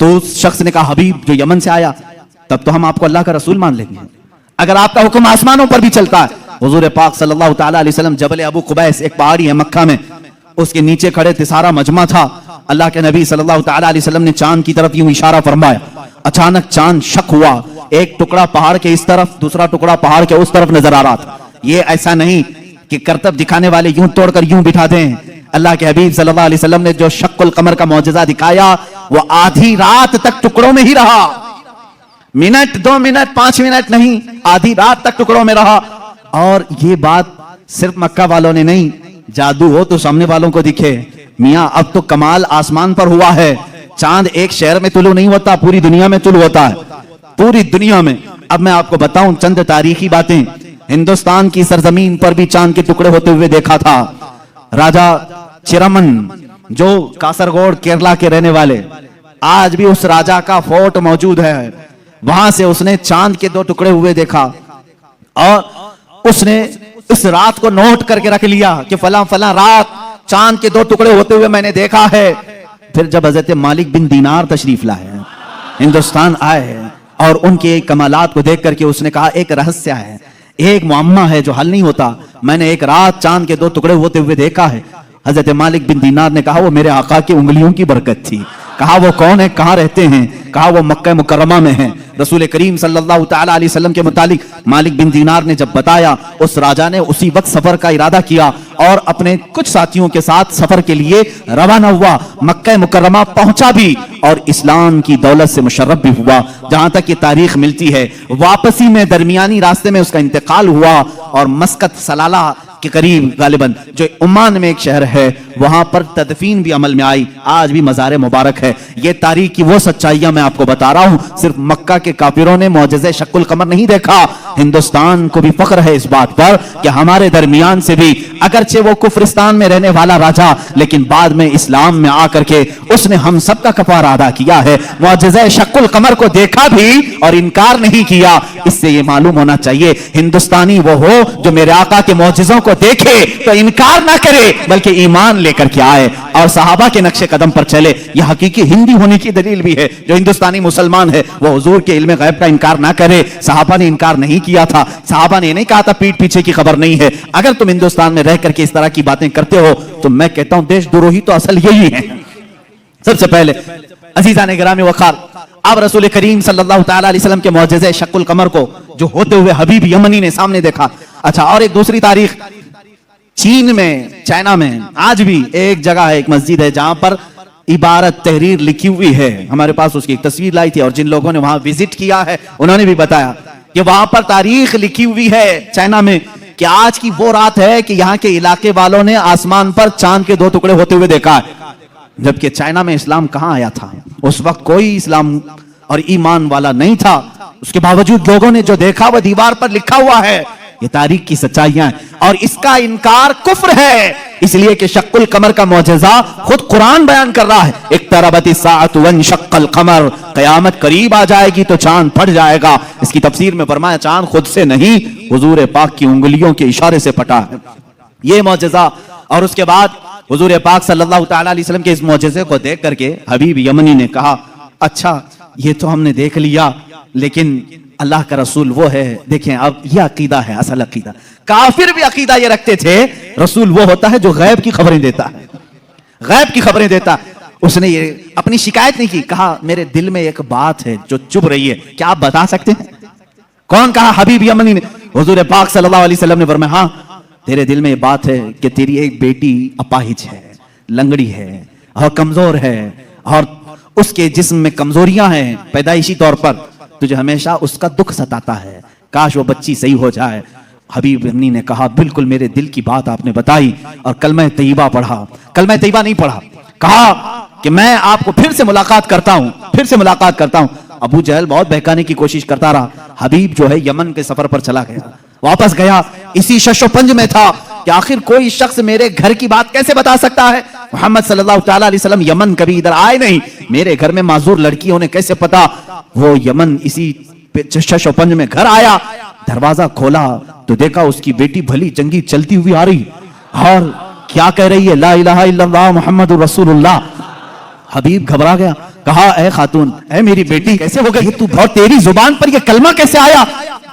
Speaker 1: تو اس شخص نے کہا حبیب جو یمن سے آیا تب تو ہم آپ کو اللہ کا رسول مان لیں گے اگر آپ کا حکم آسمانوں پر بھی چلتا ہے۔ حضور پاک صلی اللہ تعالی علیہ وسلم جبل ابو قبیس ایک پہاڑی ہے مکہ میں، اس کے نیچے کھڑے تھے، سارا مجمع تھا۔ اللہ کے نبی صلی اللہ تعالی علیہ وسلم نے چاند کی طرف یوں اشارہ فرمایا، اچانک چاند شک ہوا، ایک ٹکڑا پہاڑ کے اس طرف دوسرا ٹکڑا پہاڑ کے اس طرف نظر آ رہا تھا۔ یہ ایسا نہیں کہ کرتب دکھانے والے یوں توڑ کر یوں بٹھا دیں، اللہ کے حبیب صلی اللہ علیہ وسلم نے جو شق القمر کا معجزہ دکھایا وہ آدھی رات تک ٹکڑوں میں ہی رہا، منٹ 2 منٹ 5 منٹ نہیں، آدھی رات تک ٹکڑوں میں رہا۔ اور یہ بات صرف مکہ والوں نے نہیں، جادو ہو تو سامنے والوں کو دکھے، میاں اب تو کمال آسمان پر ہوا ہے، چاند ایک شہر میں طلوع نہیں ہوتا، پوری دنیا میں طلوع ہوتا ہے، پوری دنیا میں۔ اب میں آپ کو بتاؤں چند تاریخی باتیں، ہندوستان کی سرزمین پر بھی چاند کے ٹکڑے ہوتے ہوئے دیکھا تھا۔ راجا چرمن جو کاسرگوڑ کیرلا کے رہنے والے، آج بھی اس راجا کا فورٹ موجود ہے، وہاں سے اس نے چاند کے 2 ٹکڑے ہوئے دیکھا اور اس نے اس رات کو نوٹ کر کے رکھ لیا کہ فلاں فلاں رات چاند کے 2 ٹکڑے ہوتے ہوئے میں نے دیکھا ہے۔ پھر جب حضرت مالک بن دینار تشریف لائے ہیں، ہندوستان آئے ہیں اور ان کے کمالات کو دیکھ کر کے اس نے کہا ایک رہسیہ ہے، ایک معمہ ہے جو حل نہیں ہوتا، میں نے ایک رات چاند کے 2 ٹکڑے ہوتے ہوئے دیکھا ہے۔ حضرت مالک بن دینار نے کہا وہ میرے آقا کی انگلیوں کی برکت تھی۔ کہا وہ کون ہے، کہاں رہتے ہیں؟ کہا وہ مکہ مکرمہ میں ہیں۔ رسول کریم صلی اللہ تعالی علیہ وسلم کے متعلق مالک بن دینار نے جب بتایا، اس راجا نے اسی وقت سفر کا ارادہ کیا اور اپنے کچھ ساتھیوں کے ساتھ سفر کے لیے روانہ ہوا، مکہ مکرمہ پہنچا بھی اور اسلام کی دولت سے مشرف بھی ہوا۔ جہاں تک یہ تاریخ ملتی ہے، واپسی میں درمیانی راستے میں اس کا انتقال ہوا اور مسقط سلالہ کے قریب غالباً جو عمان میں ایک شہر ہے وہاں پر تدفین بھی عمل میں آئی، آج بھی مزار مبارک ہے۔ یہ تاریخ کی وہ سچائیاں میں آپ کو بتا رہا ہوں، صرف مکہ کے کافروں نے معجزہ شق القمر نہیں دیکھا، ہندوستان کو بھی فخر ہے اس بات پر کہ ہمارے درمیان سے بھی اگرچہ وہ کفرستان میں رہنے والا راجا لیکن بعد میں اسلام میں آ کر کے اس نے ہم سب کا کفارہ ادا کیا ہے، معجزہ شق القمر کو دیکھا بھی اور انکار نہیں کیا۔ اس سے یہ معلوم ہونا چاہیے ہندوستانی وہ ہو جو میرے آقا کے معجزوں کو دیکھے تو انکار نہ کرے بلکہ ایمان لے کر کے آئے اور صحابہ کے نقش قدم پر چلے۔ یہ حقیقی ہندی ہونے کی دلیل بھی ہے، جو ہندوستانی مسلمان ہے وہ حضور کے علم غیب کا انکار نہ کرے۔ صحابہ نے انکار نہیں کیا تھا، صحابہ نے نہیں کہا تھا پیٹ پیچھے کی خبر نہیں ہے۔ اگر تم ہندوستان میں رہ کر کے اس طرح کی باتیں کرتے ہو تو میں کہتا ہوں دیش دروہی تو اصل یہی ہے۔ سب سے پہلے عزیزان گرامی وقار، اب رسول کریم صلی اللہ تعالی علیہ وسلم کے معجزے شق القمر کو جو ہوتے ہوئے حبیب یمنی نے سامنے دیکھا۔ اچھا، اور ایک دوسری تاریخ، چین میں، چائنا میں آج بھی ایک جگہ ہے، ایک مسجد ہے جہاں پر عبارت تحریر لکھی ہوئی ہے، ہمارے پاس اس کی ایک تصویر لائی تھی اور جن لوگوں نے وہاں وزٹ کیا ہے انہوں نے بھی بتایا کہ وہاں پر تاریخ لکھی ہوئی ہے چائنا میں کہ آج کی وہ رات ہے کہ یہاں کے علاقے والوں نے آسمان پر چاند کے 2 ٹکڑے ہوتے ہوئے دیکھا ہے۔ جبکہ چائنا میں اسلام کہاں آیا تھا؟ اس وقت کوئی اسلام اور ایمان والا نہیں تھا، اس کے باوجود لوگوں نے جو دیکھا وہ دیوار پر لکھا ہوا ہے۔ یہ تاریخ کی سچائیاں ہیں اور اس کا انکار کفر ہے، اس لیے کہ شق القمر کا معجزہ خود قرآن بیان کر رہا ہے، اقتربت الساعۃ وانشق القمر، قیامت قریب آ جائے گی تو چاند پھٹ جائے گا۔ اس کی تفسیر میں فرمایا چاند خود سے نہیں، حضور پاک کی انگلیوں کے اشارے سے پھٹا ہے یہ معجزہ۔ اور اس کے بعد حضور پاک صلی اللہ تعالی علیہ وسلم کے اس معجزے کو دیکھ کر کے حبیب یمنی نے کہا اچھا یہ تو ہم نے دیکھ لیا لیکن اللہ کا رسول وہ ہے۔ دیکھیں اب یہ عقیدہ ہے، اصل عقیدہ، کافر بھی عقیدہ یہ رکھتے تھے رسول وہ ہوتا ہے جو غیب کی خبریں دیتا ہے، غیب کی خبریں دیتا۔ اس نے یہ اپنی شکایت نہیں کی، کہا میرے دل میں ایک بات ہے جو چبھ رہی ہے، کیا آپ بتا سکتے ہیں؟ کون کہا؟ حبیب یمنی نے۔ حضور پاک صلی اللہ علیہ وسلم نے فرمایا ہاں تیرے دل میں یہ بات ہے کہ تیری ایک بیٹی اپاہج ہے، لنگڑی ہے اور کمزور ہے اور اس کے جسم میں کمزوریاں ہیں پیدائشی طور پر، تجھے ہمیشہ اس کا دکھ ستاتا ہے، کاش وہ بچی صحیح ہو جائے۔ حبیب یمنی نے کہا بالکل میرے دل کی بات آپ نے بتائی اور کلمہ طیبہ پڑھا، کلمہ طیبہ نہیں پڑھا، کہا کہ میں آپ کو پھر سے ملاقات کرتا ہوں، پھر سے ملاقات کرتا ہوں۔ ابو جہل بہت بہکانے کی کوشش کرتا رہا، حبیب جو ہے یمن کے سفر پر چلا گیا، واپس گیا، اسی شش و پنج میں تھا کہ آخر کوئی شخص میرے گھر کی بات کیسے بتا سکتا ہے؟ محمد صلی اللہ تعالی علیہ وسلم یمن کبھی ادھر آئے نہیں، میرے گھر میں معذور لڑکی انہیں کیسے پتا؟ وہ یمن اسی شش و پنج میں گھر آیا، دروازہ کھولا تو دیکھا اس کی بیٹی بھلی چنگی چلتی ہوئی آ رہی اور کیا کہہ رہی ہے؟ لا الہ الا اللہ محمد رسول اللہ۔ حبیب گھبرا گیا, کہا اے خاتون, اے میری بیٹی, کیسے ہو گئی تو, اور تیری زبان پر یہ کلمہ کیسے آیا؟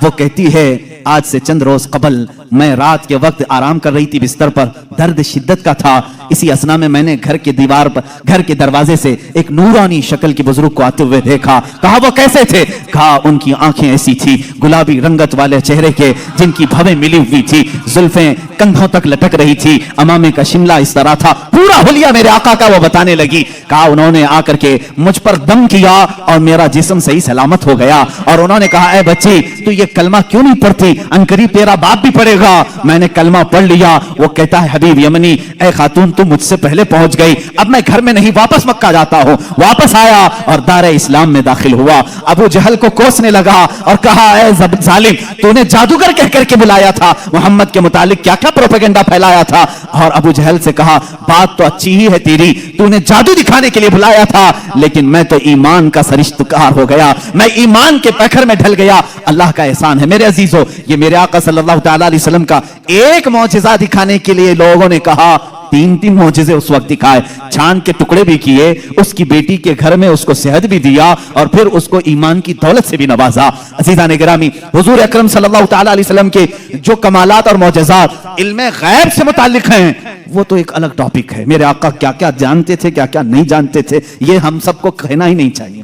Speaker 1: وہ کہتی ہے آج سے چند روز قبل میں رات کے وقت آرام کر رہی تھی بستر پر, درد شدت کا تھا, اسی اسنا میں نے گھر کے دیوار پر, گھر کے دروازے سے ایک نورانی شکل کے بزرگ کو آتے ہوئے دیکھا. کہا وہ کیسے تھے؟ کہا ان کی آنکھیں ایسی تھی گلابی رنگت والے چہرے کے جن کی بھویں ملی ہوئی تھی, زلفیں کندھوں تک لٹک رہی تھی, امامے کا شملہ اس طرح تھا, پورا حلیہ میرے آقا کا وہ بتانے لگی. کہا انہوں نے آ کر کے مجھ پر دم کیا اور میرا جسم صحیح سلامت ہو گیا, اور انہوں نے کہا اے بچی تو یہ کلمہ کیوں نہیں پڑھتی, انقریب تیرا باپ بھی پڑھے گا. میں نے کلمہ پڑھ لیا. وہ کہتا ہے حبیب یمنی, اے خاتون تم مجھ سے پہلے پہنچ گئی, اب میں گھر میں نہیں واپس مکہ جاتا ہوں. واپس آیا اور دار اسلام میں داخل ہوا. ابو جہل کو کوسنے لگا اور کہا اے ظالم, تو نے جادوگر کہہ کر کے بلایا تھا, محمد کے متعلق کیا کیا پروپیگنڈا پھیلایا تھا. اور ابو جہل سے کہا بات تو اچھی ہی ہے تیری, تو نے جادو دکھانے کے لیے بلایا تھا, لیکن میں تو ایمان کا سرشتکار ہو گیا, میں ایمان کے پیکر میں ڈھل گیا. اللہ کا احسان ہے میرے عزیزو, یہ میرے آقا صلی اللہ تعالی علیہ وسلم کا ایک معجزہ دکھانے کے لیے لوگوں نے کہا 3 معجزے اس وقت دکھائے, چاند کے ٹکڑے بھی کیے, اس کی بیٹی کے گھر میں اس کو صحت بھی دیا, اور پھر اس کو ایمان کی دولت سے بھی نوازا. عزیزان گرامی, حضور اکرم صلی اللہ تعالی علیہ وسلم کے جو کمالات اور معجزات علم غیب سے متعلق ہیں وہ تو ایک الگ ٹاپک ہے. میرے آقا کیا کیا جانتے تھے, کیا کیا نہیں جانتے تھے, یہ ہم سب کو کہنا ہی نہیں چاہیے.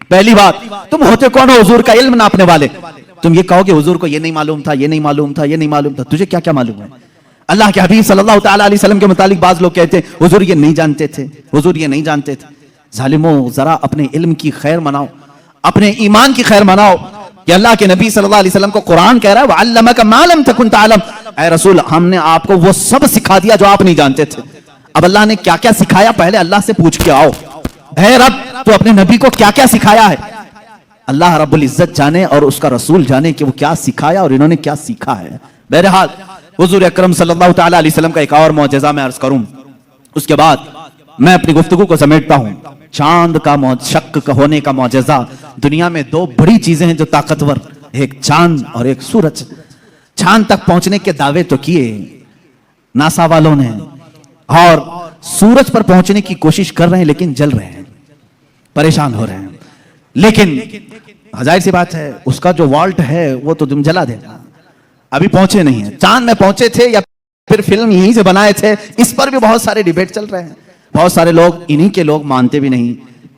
Speaker 1: پہلی بات, تم ہوتے کون ہو حضور کا علم ناپنے والے؟ تم یہ کہو کہ حضور کو یہ نہیں معلوم تھا, یہ نہیں معلوم تھا, یہ نہیں معلوم تھا. تجھے کیا کیا معلوم ہے؟ اللہ کے حبیب صلی اللہ تعالی علیہ وسلم کے متعلق بعض لوگ کہتے ہیں حضور یہ نہیں جانتے تھے, حضور یہ نہیں جانتے تھے. ظالموں, ذرا اپنے علم کی خیر مناؤ, اپنے ایمان کی خیر مناؤ کہ اللہ کے نبی صلی اللہ علیہ وسلم کو قرآن کہہ رہا ہے وَعَلَّمَكَ مَا لَمْ تَكُنْ تَعْلَمْ, اے رسول ہم نے آپ کو وہ سب سکھا دیا جو آپ نہیں جانتے تھے. اب اللہ نے کیا کیا سکھایا پہلے اللہ سے پوچھ کے آؤ, اے رب تو اپنے نبی کو کیا کیا سکھایا ہے؟ اللہ رب العزت جانے اور اس کا رسول جانے کہ وہ کیا سکھایا اور انہوں نے کیا سیکھا ہے. بہرحال حضور اکرم صلی اللہ تعالی علیہ وسلم کا ایک اور معجزہ میں عرض کروں, اس کے بعد میں اپنی گفتگو کو سمیٹتا ہوں. چاند کا شق ہونے کا معجزہ. دنیا میں 2 بڑی چیزیں ہیں جو طاقتور, ایک چاند اور ایک سورج. چاند تک پہنچنے کے دعوے تو کیے ناسا والوں نے, اور سورج پر پہنچنے کی کوشش کر رہے ہیں لیکن جل رہے ہیں, پریشان ہو رہے ہیں. لیکن ظاہر سی بات ہے اس کا جو والٹ ہے وہ تو تم جلا دے گا. ابھی پہنچے نہیں ہیں. چاند میں پہنچے تھے یا پھر فلم یہیں سے بنائے تھے, اس پر بھی بہت سارے ڈیبیٹ چل رہے ہیں. بہت سارے لوگ انہی کے لوگ مانتے بھی نہیں,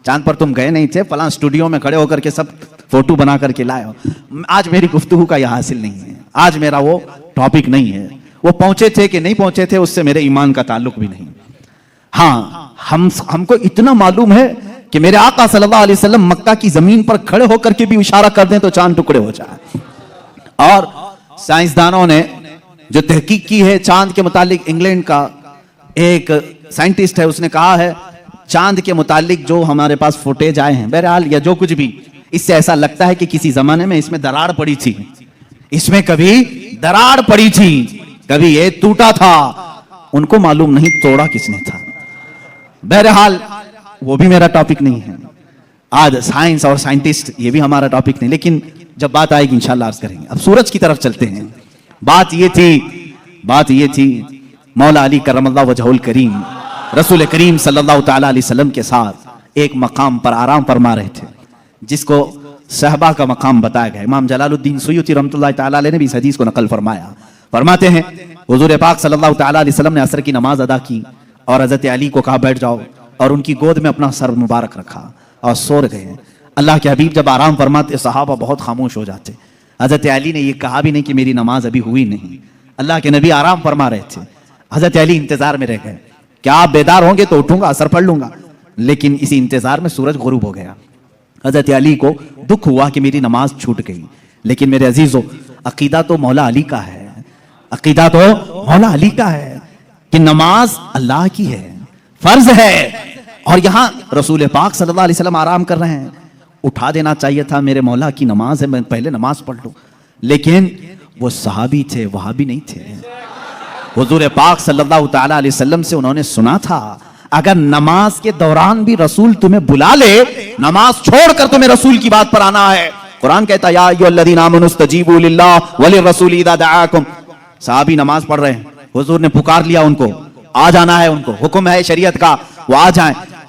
Speaker 1: چاند پر تم گئے نہیں تھے, فلاں اسٹوڈیو میں کھڑے ہو کر کے سب فوٹو بنا کر کے لائے ہو. آج میری گفتگو کا یہ حاصل نہیں ہے, آج میرا وہ ٹاپک نہیں ہے. وہ پہنچے تھے کہ نہیں پہنچے تھے اس سے میرے ایمان کا تعلق بھی نہیں. ہاں ہم کو اتنا معلوم ہے کہ میرے آقا صلی اللہ علیہ وسلم مکہ کی زمین پر کھڑے ہو کر کے بھی اشارہ کر دیں تو چاند ٹکڑے ہو جائے. اور سائنسدانوں نے جو تحقیق کی ہے چاند کے متعلق, انگلینڈ کا ایک سائنٹسٹ ہے, اس نے کہا ہے چاند کے متعلق جو ہمارے پاس فوٹیج آئے ہیں, بہرحال یا جو کچھ بھی, اس سے ایسا لگتا ہے کہ کسی زمانے میں اس میں دراڑ پڑی تھی, اس میں کبھی دراڑ پڑی تھی, کبھی یہ ٹوٹا تھا. ان کو معلوم نہیں توڑا کس نے تھا. بہرحال وہ بھی میرا ٹاپک نہیں ہے. آج سائنس اور سائنٹسٹ یہ بھی ہمارا ٹاپک نہیں, لیکن جب بات آئے گی انشاءاللہ عرض کریں گے. اب سورج کی طرف چلتے ہیں. بات یہ تھی مولا علی کرم اللہ وجہہ الکریم رسول کریم صلی اللہ تعالی علیہ وسلم کے ساتھ ایک مقام پر آرام فرما رہے تھے جس کو صحبہ کا مقام بتایا گیا. امام جلال الدین سیوطی رحمۃ اللہ تعالی علیہ نے بھی اس حدیث کو نقل فرمایا. فرماتے ہیں حضور پاک صلی اللہ تعالی علیہ وسلم نے عصر کی نماز ادا کی اور حضرت علی کو کہا بیٹھ جاؤ, اور ان کی گود میں اپنا سر مبارک رکھا اور سو گئے. اللہ کے حبیب جب آرام فرماتے صحابہ بہت خاموش ہو جاتے. حضرت علی نے یہ کہا بھی نہیں کہ میری نماز ابھی ہوئی نہیں, اللہ کے نبی آرام فرما رہے تھے. حضرت علی انتظار میں رہ گئے, کیا آپ بیدار ہوں گے تو اٹھوں گا اثر پڑھ لوں گا. لیکن اسی انتظار میں سورج غروب ہو گیا. حضرت علی کو دکھ ہوا کہ میری نماز چھوٹ گئی. لیکن میرے عزیزو, عقیدہ تو مولا علی کا ہے, عقیدہ تو مولا علی کا ہے کہ نماز اللہ کی ہے, فرض ہے. اور یہاں رسول پاک صلی اللہ علیہ وسلم آرام کر رہے ہیں, اٹھا دینا چاہیے تھا, میرے مولا کی نماز ہے, میں پہلے نماز پڑھ لوں. لیکن وہ صحابی تھے, وہابی نہیں تھے. حضور پاک صلی اللہ تعالی علیہ وسلم سے انہوں نے سنا تھا اگر نماز کے دوران بھی رسول تمہیں بلا لے, نماز چھوڑ کر تمہیں رسول کی بات پر آنا ہے. قرآن کہتا یا ایھا الذین آمنوا استجیبوا للہ وللرسول اذا دعاکم. صحابی نماز پڑھ رہے ہیں, حضور نے پکار لیا ان کو, آ جانا ہے, ان کو حکم ہے شریعت کا, وہ آ جائیں.